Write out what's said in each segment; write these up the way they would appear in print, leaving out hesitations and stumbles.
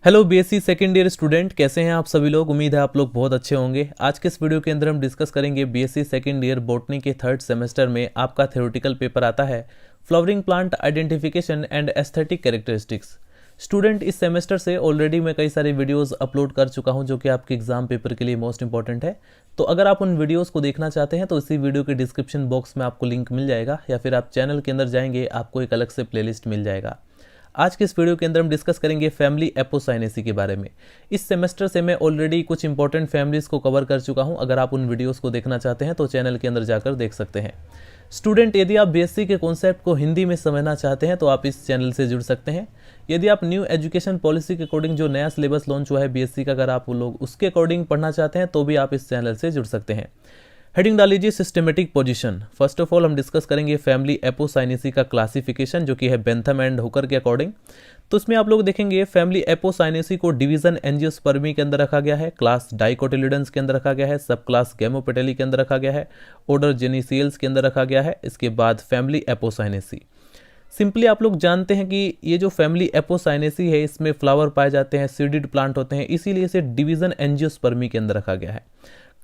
Hello BSc second year student, कैसे हैं आप सभी लोग। उम्मीद है आप लोग बहुत अच्छे होंगे। आज के इस वीडियो के अंदर हम डिस्कस करेंगे बीएससी सेकेंड ईयर बॉटनी के थर्ड सेमेस्टर में आपका थ्योरेटिकल पेपर आता है flowering plant identification and aesthetic characteristics. Student, इस सेमेस्टर से ऑलरेडी मैं कई सारे वीडियोस अपलोड कर चुका हूं जो कि आपके एग्जाम पेपर के लिए मोस्ट इंपॉर्टेंट है। तो अगर आप उन वीडियोस को देखना चाहते हैं तो इसी वीडियो के डिस्क्रिप्शन बॉक्स में आपको लिंक मिल जाएगा, या फिर आप चैनल के अंदर जाएंगे आपको एक अलग से प्लेलिस्ट मिल जाएगा। आज के इस वीडियो के अंदर हम डिस्कस करेंगे फैमिली एपोसाइनेसी के बारे में। इस सेमेस्टर से मैं ऑलरेडी कुछ इंपॉर्टेंट फैमिलीज को कवर कर चुका हूं। अगर आप उन वीडियोस को देखना चाहते हैं तो चैनल के अंदर जाकर देख सकते हैं। स्टूडेंट, यदि आप बीएससी के कॉन्सेप्ट को हिंदी में समझना चाहते हैं तो आप इस चैनल से जुड़ सकते हैं। यदि आप न्यू एजुकेशन पॉलिसी के अकॉर्डिंग जो नया सिलेबस लॉन्च हुआ है बीएससी का, अगर आप लोग उसके अकॉर्डिंग पढ़ना चाहते हैं तो भी आप इस चैनल से जुड़ सकते हैं। हेडिंग डाल लीजिए systematic position. First of all हम डिस्कस करेंगे फैमिली एपोसाइनेसी का क्लासिफिकेशन जो कि है बेंथम एंड हुकर के अकॉर्डिंग। तो इसमें आप लोग देखेंगे फैमिली एपोसाइनेसी को डिवीजन एंजियोस्पर्मी के अंदर रखा गया है, क्लास डाइकोटिलिडन्स के अंदर रखा गया है, सब क्लास गैमोपेटेली के अंदर रखा गया है, ऑर्डर जेनिसियल्स के अंदर रखा गया है। इसके बाद फैमिली एपोसाइनेसी। सिंपली आप लोग जानते हैं कि ये जो फैमिली एपोसाइनेसी है इसमें फ्लावर पाए जाते हैं, सीडेड प्लांट होते हैं, इसीलिए इसे डिवीजन एंजियोस्पर्मी के अंदर रखा गया है।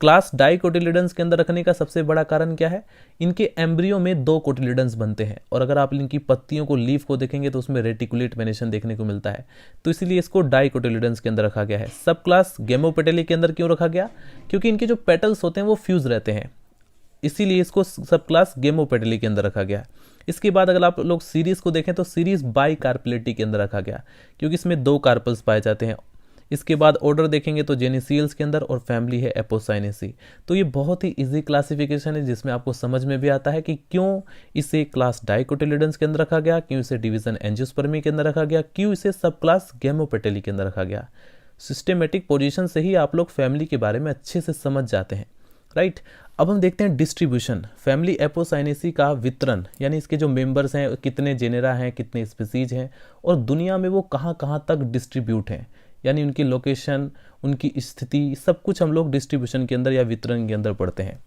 क्लास डाइकोटिलिडन्स के अंदर रखने का सबसे बड़ा कारण क्या है, इनके एम्ब्रियो में 2 कोटिलिडन्स बनते हैं और अगर आप इनकी पत्तियों को, लीफ को देखेंगे तो उसमें रेटिकुलेट वेनेशन देखने को मिलता है, तो इसीलिए इसको डाइकोटिलिडन्स के अंदर रखा गया है। सब क्लास गैमोपेटेली के अंदर क्यों रखा गया, क्योंकि इनके जो पेटल्स होते हैं वो फ्यूज रहते हैं, इसीलिए इसको सब क्लास गैमोपेटेली के अंदर रखा गया। इसके बाद अगर आप लोग सीरीज को देखें तो सीरीज बाई कार्पेलिटी के अंदर रखा गया क्योंकि इसमें 2 कार्पल्स पाए जाते हैं। इसके बाद ऑर्डर देखेंगे तो जेनिसियल्स के अंदर, और फैमिली है एपोसाइनेसी। तो ये बहुत ही इजी क्लासिफिकेशन है जिसमें आपको समझ में भी आता है कि क्यों इसे क्लास डाइकोटिलिडन्स के अंदर रखा गया, क्यों इसे डिवीजन एंजियोस्पर्मी के अंदर रखा गया, क्यों इसे सब क्लास गैमोपेटेली के अंदर रखा गया। सिस्टेमेटिक पोजीशन से ही आप लोग फैमिली के बारे में अच्छे से समझ जाते हैं, राइट। अब हम देखते हैं डिस्ट्रीब्यूशन, फैमिली एपोसाइनेसी का वितरण, यानी इसके जो मेंबर्स हैं, कितने जेनेरा हैं, कितने स्पीसीज हैं और दुनिया में वो कहाँ कहाँ तक डिस्ट्रीब्यूट हैं, यानी उनकी लोकेशन, उनकी स्थिति, सब कुछ हम लोग डिस्ट्रीब्यूशन के अंदर या वितरण के अंदर पढ़ते हैं।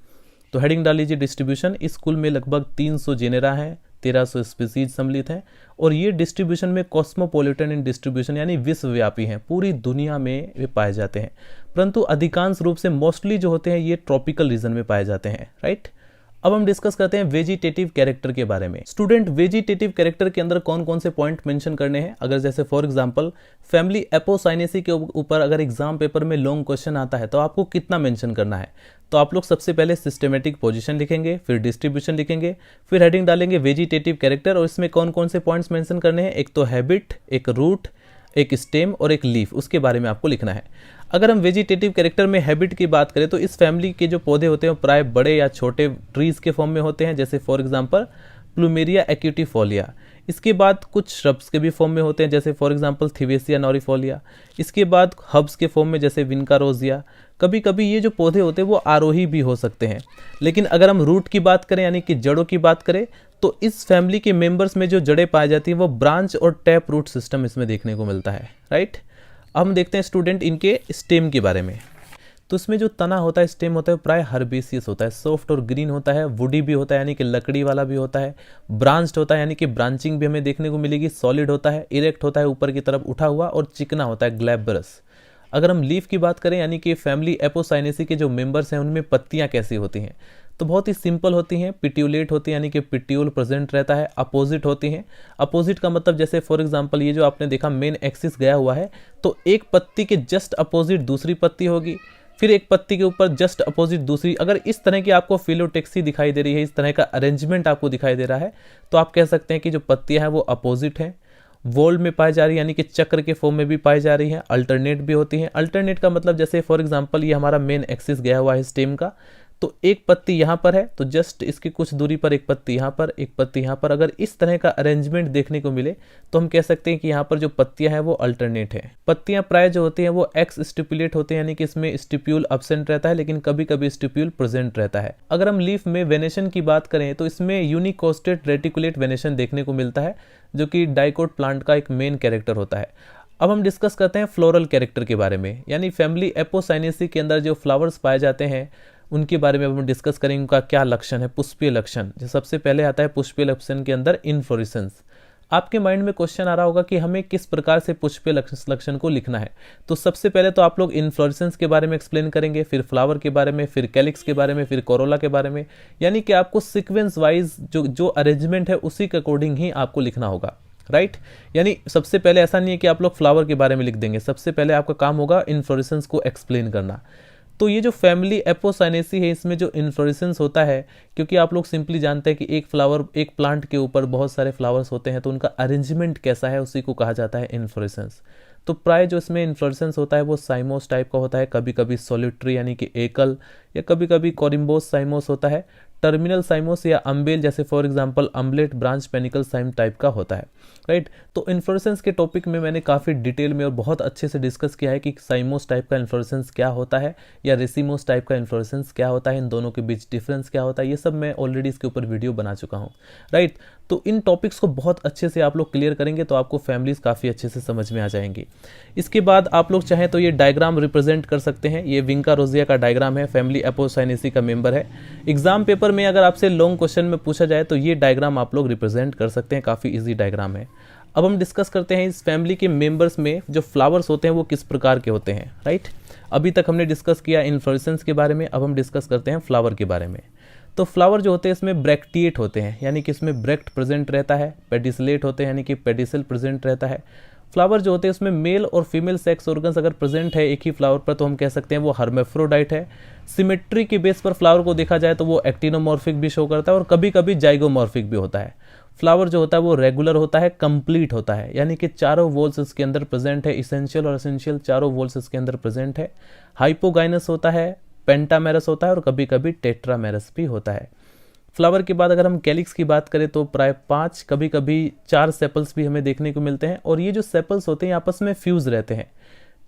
तो हेडिंग डाल लीजिए डिस्ट्रीब्यूशन। इस कुल में लगभग 300 जेनेरा हैं, 1300 स्पीसीज सम्मिलित हैं और ये डिस्ट्रीब्यूशन में कॉस्मोपॉलिटन इन डिस्ट्रीब्यूशन यानी विश्वव्यापी हैं, पूरी दुनिया में वे पाए जाते हैं, परंतु अधिकांश रूप से मोस्टली जो होते हैं ये ट्रॉपिकल रीजन में पाए जाते हैं, राइट। अब हम डिस्कस करते हैं वेजिटेटिव कैरेक्टर के बारे में। स्टूडेंट, वेजिटेटिव कैरेक्टर के अंदर कौन कौन से पॉइंट मेंशन करने हैं। अगर जैसे फॉर एग्जांपल फैमिली एपोसाइनेसी के ऊपर अगर एग्जाम पेपर में लॉन्ग क्वेश्चन आता है तो आपको कितना मेंशन करना है, तो आप लोग सबसे पहले सिस्टमेटिक पोजीशन लिखेंगे, फिर डिस्ट्रीब्यूशन लिखेंगे, फिर हेडिंग डालेंगे वेजिटेटिव कैरेक्टर और इसमें कौन कौन से पॉइंट्स मेंशन करने हैं। एक तो हैबिट, एक रूट, एक स्टेम और एक लीफ, उसके बारे में आपको लिखना है। अगर हम वेजिटेटिव कैरेक्टर में हैबिट की बात करें तो इस फैमिली के जो पौधे होते हैं वो प्राय बड़े या छोटे ट्रीज के फॉर्म में होते हैं, जैसे फॉर एग्जांपल प्लूमेरिया एक्यूटिफोलिया। इसके बाद कुछ श्रब्स के भी फॉर्म में होते हैं, जैसे फॉर एग्जांपल थिवेसिया नॉरिफोलिया। इसके बाद हब्स के फॉर्म में जैसे विनका रोजिया। कभी कभी ये जो पौधे होते हैं वो आरोही भी हो सकते हैं। लेकिन अगर हम रूट की बात करें यानी कि जड़ों की बात करें तो इस फैमिली के मेंबर्स में जो जड़ें पाई जाती हैं वो ब्रांच और टैप रूट सिस्टम इसमें देखने को मिलता है, राइट। अब हम देखते हैं स्टूडेंट इनके स्टेम के बारे में। तो इसमें जो तना होता है, स्टेम होता है, प्राय हर्बेसियस होता है, सॉफ्ट और ग्रीन होता है, वुडी भी होता है यानी कि लकड़ी वाला भी होता है, ब्रांच्ड होता है यानी कि ब्रांचिंग भी हमें देखने को मिलेगी, सॉलिड होता है, इरेक्ट होता है ऊपर की तरफ उठा हुआ और चिकना होता है, ग्लैब्रस। अगर हम लीफ की बात करें यानी कि फैमिली एपोसाइनेसी के जो मेंबर्स हैं उनमें पत्तियां कैसी होती हैं, तो बहुत ही सिंपल होती हैं, पिट्यूलेट होती हैं यानी कि पिट्यूल प्रेजेंट रहता है, अपोजिट होती हैं। अपोजिट का मतलब जैसे फॉर एग्जांपल ये जो आपने देखा मेन एक्सिस गया हुआ है तो एक पत्ती के जस्ट अपोजिट दूसरी पत्ती होगी, फिर एक पत्ती के ऊपर जस्ट अपोजिट दूसरी। अगर इस तरह की आपको फिलोटेक्सी दिखाई दे रही है, इस तरह का अरेंजमेंट आपको दिखाई दे रहा है तो आप कह सकते हैं कि जो पत्तियां हैं वो अपोजिट हैं, वॉल में पाई जा रही है यानी कि चक्र के फॉर्म में भी पाई जा रही है, अल्टरनेट भी होती हैं। अल्टरनेट का मतलब जैसे फॉर एग्जांपल ये हमारा मेन एक्सिस गया हुआ है स्टेम का, तो एक पत्ती यहाँ पर है तो जस्ट इसकी कुछ दूरी पर एक पत्ती यहाँ पर, एक पत्ती यहाँ पर। अगर इस तरह का अरेंजमेंट देखने को मिले तो हम कह सकते हैं कि यहाँ पर जो पत्तियां हैं वो अल्टरनेट है। पत्तियां प्राय जो होती हैं वो एक्स स्टिपुलेट होते हैं यानी कि इसमें स्टिप्यूल अब्सेंट रहता है लेकिन कभी कभी स्टिप्यूल प्रेजेंट रहता है। अगर हम लीफ में वेनेशन की बात करें तो इसमें यूनिकोस्टेट रेटिकुलेट वेनेशन देखने को मिलता है जो कि डाइकोट प्लांट का एक मेन कैरेक्टर होता है। अब हम डिस्कस करते हैं फ्लोरल कैरेक्टर के बारे में, यानी फैमिली एपोसाइनेसी के अंदर जो फ्लावर्स पाए जाते हैं उनके बारे में अब हम डिस्कस करेंगे उनका क्या लक्षण है, पुष्पीय लक्षण। जो सबसे पहले आता है पुष्पीय लक्षण के अंदर इनफ्लोरेसेंस। आपके माइंड में क्वेश्चन आ रहा होगा कि हमें किस प्रकार से पुष्पीय लक्षण को लिखना है। तो सबसे पहले तो आप लोग इन्फ्लोरेसेंस के बारे में एक्सप्लेन करेंगे, फिर फ्लावर के बारे में, फिर कैलिक्स के बारे में, फिर कोरोला के बारे में, यानी कि आपको सीक्वेंस वाइज जो अरेंजमेंट है उसी के अकॉर्डिंग ही आपको लिखना होगा, राइट। यानी सबसे पहले ऐसा नहीं है कि आप लोग फ्लावर के बारे में लिख देंगे, सबसे पहले आपका काम होगा इन्फ्लोरेसेंस को एक्सप्लेन करना। तो ये जो फैमिली एपोसाइनेसी है, इसमें जो इन्फ्लोरेसेंस होता है, क्योंकि आप लोग सिंपली जानते हैं कि एक प्लांट के ऊपर बहुत सारे फ्लावर्स होते हैं, तो उनका अरेंजमेंट कैसा है उसी को कहा जाता है इन्फ्लोरेसेंस। तो प्राय जो इसमें इन्फ्लोरेसेंस होता है वो साइमोस टाइप का होता है, कभी कभी सोलिटरी यानी कि एकल, या कभी कभी कोरिम्बोस साइमोस होता है, टर्मिनल साइमोस या अम्बेल, जैसे for example umbellate branch panicle cyme type का होता है, राइट। तो इन्फ्लोरेसेंस के टॉपिक में मैंने काफ़ी डिटेल में और बहुत अच्छे से डिस्कस किया है कि साइमोस टाइप का इन्फ्लोरेसेंस क्या होता है या रेसिमोस टाइप का इन्फ्लोरेसेंस क्या होता है, इन दोनों के बीच डिफरेंस क्या होता है, ये सब मैं ऑलरेडी इसके ऊपर वीडियो बना चुका हूँ, राइट। तो इन टॉपिक्स को बहुत अच्छे से आप लोग क्लियर करेंगे तो आपको फैमिलीज काफ़ी अच्छे से समझ में आ जाएंगी। इसके बाद आप लोग चाहें तो ये डायग्राम रिप्रेजेंट कर सकते हैं, ये विंका रोजिया का डायग्राम है, फैमिली एपोसाइनेसी का मेंबर है। एग्जाम पेपर में अगर आपसे लॉन्ग क्वेश्चन में पूछा जाए तो ये डायग्राम आप लोग रिप्रेजेंट कर सकते हैं, काफ़ी ईजी डायग्राम है। अब हम डिस्कस करते हैं इस फैमिली के मेंबर्स में जो फ्लावर्स होते हैं वो किस प्रकार के होते हैं, राइट। अभी तक हमने डिस्कस किया इन्फ्लोरेसेंस के बारे में, अब हम डिस्कस करते हैं फ्लावर के बारे में। तो फ्लावर जो होते हैं इसमें ब्रैक्टिएट होते हैं, यानी कि इसमें ब्रैक्ट प्रेजेंट रहता है, पेडिसलेट होते हैं यानी कि पेडिसल प्रेजेंट रहता है। फ्लावर जो होते हैं उसमें मेल और फीमेल सेक्स ऑर्गन्स अगर प्रेजेंट है एक ही फ्लावर पर तो हम कह सकते हैं वो हर्मेफ्रोडाइट है। सिमेट्री के बेस पर फ्लावर को देखा जाए तो वो एक्टिनोमॉर्फिक भी शो करता है और कभी कभी जाइगोमॉर्फिक भी होता है। फ्लावर जो होता है वो रेगुलर होता है, कंप्लीट होता है, यानी कि चारों वॉल्स इसके अंदर प्रेजेंट है, इसेंशियल और एसेंशियल चारों वॉल्स इसके अंदर प्रेजेंट है। हाइपोगाइनस होता है, पेंटामेरस होता है और कभी कभी टेट्रामेरस भी होता है। फ्लावर के बाद अगर हम कैलिक्स की बात करें तो प्राय 5 कभी कभी 4 सेपल्स भी हमें देखने को मिलते हैं और ये जो सेपल्स होते हैं आपस में फ्यूज रहते हैं,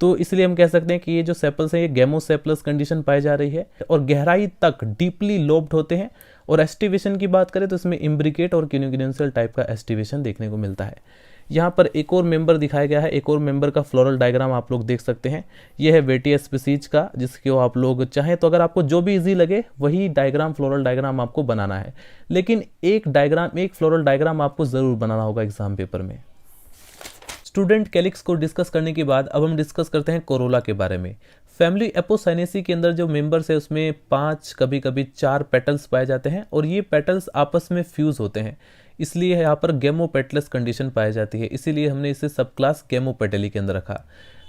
तो इसलिए हम कह सकते हैं कि ये जो सेपल्स हैं ये गेमोसेपलस कंडीशन पाई जा रही है और गहराई तक डीपली लोब्ड होते हैं। और एस्टिवेशन की बात करें तो इसमें इम्ब्रिकेट और क्यूनिक्यूनेंशियल टाइप का एस्टिवेशन देखने को मिलता है। यहाँ पर एक और मेंबर दिखाया गया है, एक और मेंबर का फ्लोरल डायग्राम आप लोग देख सकते हैं। यह है वेटिया स्पीसीज का, जिसको आप लोग चाहें तो अगर आपको जो भी इजी लगे वही डायग्राम फ्लोरल डायग्राम आपको बनाना है, लेकिन एक फ्लोरल डायग्राम आपको जरूर बनाना होगा एग्जाम पेपर में। स्टूडेंट कैलिक्स को डिस्कस करने के बाद अब हम डिस्कस करते हैं कोरोला के बारे में। फैमिली एपोसाइनेसी के अंदर जो मेंबर्स है उसमें 5 कभी कभी 4 पेटल्स पाए जाते हैं और ये पेटल्स आपस में फ्यूज होते हैं, इसलिए यहाँ पर गेमोपेटलस कंडीशन पाई जाती है, इसीलिए हमने इसे सब क्लास गेमोपेटली के अंदर रखा।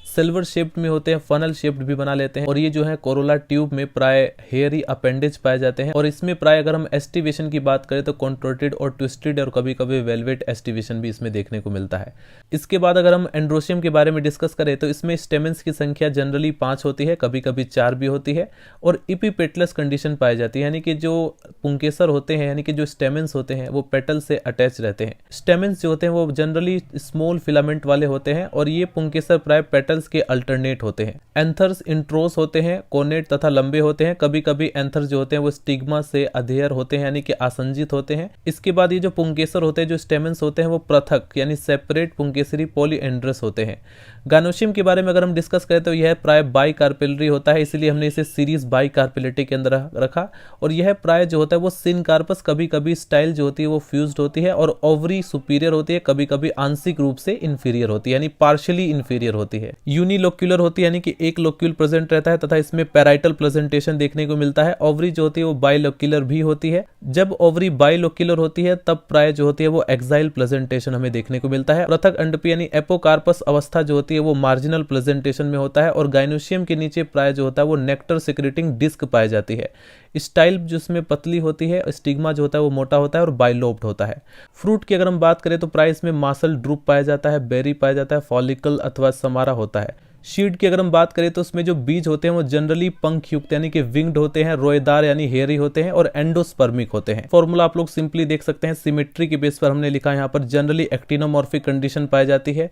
सिल्वर शेप्ड में होते हैं, फनल शेप्ड भी बना लेते हैं और ये जो है कोरोला ट्यूब में प्राय हेयरी अपेंडेज पाए जाते हैं और इसमें प्राय अगर हम एस्टिवेशन की बात करें तो कॉन्ट्रोटेड और ट्विस्टेड और कभी कभी वेलवेट एस्टिवेशन भी इसमें देखने को मिलता है। इसके बाद अगर हम एंड्रोशियम के बारे में डिस्कस करें तो इसमें स्टेमेंस की संख्या जनरली 5 होती है, कभी कभी 4 भी होती है और इपीपेटलस कंडीशन पाई जाती है, यानी कि जो पुंकेसर होते हैं यानी कि जो स्टेमेंस होते हैं वो पेटल से अटैच रहते हैं। स्टेमेंस जो होते हैं वो जनरली स्मॉल फिलामेंट वाले होते हैं और ये पुंकेसर प्राय पेटल्स के अल्टरनेट होते हैं। एंथर्स इंट्रोस होते हैं, कोनेट तथा लंबे होते हैं, कभी कभी एंथर्स जो होते हैं वो स्टिग्मा से अधेयर होते हैं यानी कि आसंजित होते हैं। इसके बाद ये जो पुंकेसर होते हैं, जो स्टेमेंस होते हैं वो पृथक यानी सेपरेट पुंकेसरी पॉलीएंड्रस होते हैं। गानोशियम के बारे में अगर हम डिस्कस करें तो यह प्राय बाई कार्पेलरी होता है, इसलिए हमने इसे सीरीज बाई कार्पेलिटी के अंदर रखा और यह प्राय जो होता है वो सिन कार्पस, कभी कभी स्टाइल जो होती है वो फ्यूज्ड होती है और ओवरी सुपीरियर होती है, कभी कभी आंशिक रूप से इंफीरियर होती है यानी पार्शियली इंफीरियर होती है। यूनिलोक्यूलर होती है यानी कि एक लोक्यूल प्रेजेंट रहता है तथा इसमें पैराइटल प्रेजेंटेशन देखने को मिलता है। ओवरी जो होती है वो बाइलोक्यूलर भी होती है। जब ओवरी बाइलोक्यूलर होती है तब प्राय जो होती है वो एक्साइल प्रेजेंटेशन हमें देखने को मिलता है। पृथक अंडपी यानी एपोकार्पस अवस्था जो होती है वो मार्जिनल प्रेजेंटेशन में होता है और गाइनोशियम के नीचे प्राय जो होता है वो नेक्टर सिक्रेटिंग डिस्क पाई जाती है। स्टाइल जिसमें पतली होती है, स्टिग्मा जो होता है वो मोटा होता है और बाइलोब्ड होता है। फ्रूट की अगर हम बात करें तो प्राय इसमें मासल ड्रूप पाया जाता है, बेरी पाया जाता है, फॉलिकल अथवा समारा होता है। शीड की अगर हम बात करें तो उसमें जो बीज होते हैं वो जनरली पंख युक्त यानी कि विंग्ड होते हैं, रोएदार यानी हेयरी होते हैं और एंडोस्पर्मिक होते हैं। फॉर्मूला आप लोग सिंपली देख सकते हैं, सिमेट्री के बेस पर हमने लिखा है यहाँ पर जनरली एक्टिनोमॉर्फिक कंडीशन पाई जाती है।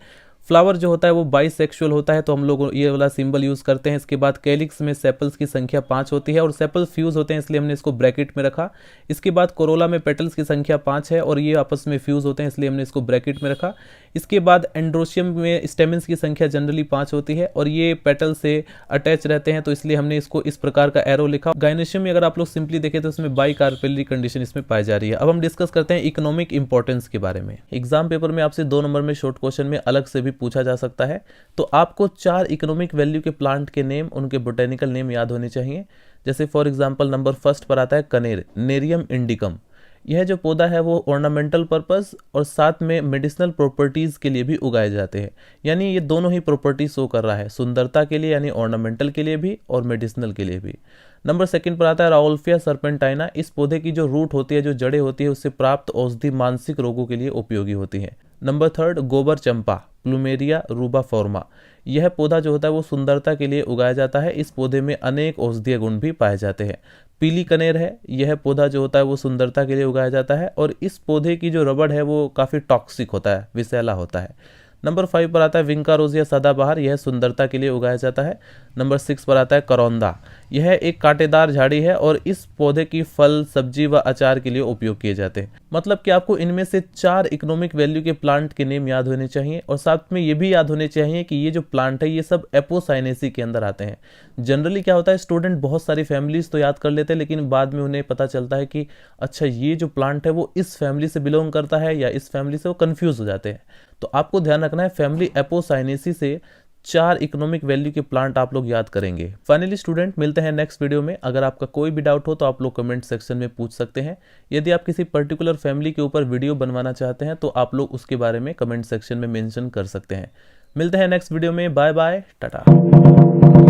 फ्लावर जो होता है वो बाइसेक्सुअल होता है, तो हम लोग ये वाला सिंबल यूज करते हैं। इसके बाद कैलिक्स में सेपल्स की संख्या 5 होती है और सेपल्स फ्यूज होते हैं, इसलिए हमने इसको ब्रैकेट में रखा। इसके बाद कोरोला में पेटल्स की संख्या 5 है और ये आपस में फ्यूज होते हैं, इसलिए हमने इसको ब्रैकेट में रखा। इसके बाद एंड्रोशियम में स्टेमेंस की संख्या जनरली 5 होती है और ये पेटल से अटैच रहते हैं, तो इसलिए हमने इसको इस प्रकार का एरो लिखा। गायनेशियम में अगर आप लोग सिंपली देखें तो इसमें बाई कार्पेलरी कंडीशन इसमें पाई जा रही है। अब हम डिस्कस करते हैं इकोनॉमिक इंपॉर्टेंस के बारे में। एग्जाम पेपर में आपसे 2 नंबर में शॉर्ट क्वेश्चन में अलग से भी पूछा जा सकता है, तो आपको 4 इकोनॉमिक वैल्यू के प्लांट के नेम, उनके बोटेनिकल नेम याद होने चाहिए। जैसे फॉर एग्जांपल नंबर फर्स्ट पर आता है कनेर, नेरियम इंडिकम। यह जो पौधा है वो ऑर्नामेंटल पर्पस और साथ में मेडिसिनल प्रॉपर्टीज के लिए भी उगाए जाते हैं, यानी ये दोनों ही प्रॉपर्टी शो कर रहा है, सुंदरता के लिए यानी ऑर्नामेंटल के लिए भी और मेडिसिनल के लिए भी। नंबर सेकंड पर आता है राउल्फिया सर्पेंटाइना। इस पौधे की जो रूट होती है, जो जड़ें होती है, उससे प्राप्त औषधि मानसिक रोगों के लिए उपयोगी होती है। नंबर थर्ड गोबर चंपा, प्लूमेरिया रूबाफॉर्मा। यह पौधा जो होता है वो सुंदरता के लिए उगाया जाता है। इस पौधे में अनेक औषधीय गुण भी पाए जाते हैं। पीली कनेर है, यह पौधा जो होता है वो सुंदरता के लिए उगाया जाता है और इस पौधे की जो रबड़ है वो काफ़ी टॉक्सिक होता है, विषैला होता है। नंबर 5 पर आता है विंका रोजिया सदाबहार, यह सुंदरता के लिए उगाया जाता है। नंबर 6 पर आता है करौंदा, यह एक कांटेदार झाड़ी है और इस पौधे की फल, सब्जी व अचार के लिए उपयोग किए जाते हैं। मतलब कि आपको इनमें से 4 इकोनॉमिक वैल्यू के प्लांट के नेम याद होने चाहिए और साथ में ये भी याद होने चाहिए कि ये जो प्लांट है ये सब एपोसाइनेसी के अंदर आते हैं। जनरली क्या होता है, स्टूडेंट बहुत सारी फैमिलीज तो याद कर लेते हैं, लेकिन बाद में उन्हें पता चलता है कि अच्छा ये जो प्लांट है वो इस फैमिली से बिलोंग करता है या इस फैमिली से, वो कंफ्यूज हो जाते हैं। तो आपको ध्यान रखना है, फैमिली एपोसाइनेसी से 4 इकोनॉमिक वैल्यू के प्लांट आप लोग याद करेंगे। फाइनली स्टूडेंट, मिलते हैं नेक्स्ट वीडियो में। अगर आपका कोई भी डाउट हो तो आप लोग कमेंट सेक्शन में पूछ सकते हैं। यदि आप किसी पर्टिकुलर फैमिली के ऊपर वीडियो बनवाना चाहते हैं तो आप लोग उसके बारे में कमेंट सेक्शन में मेंशन कर सकते हैं। मिलते हैं नेक्स्ट वीडियो में। Bye bye, Tata.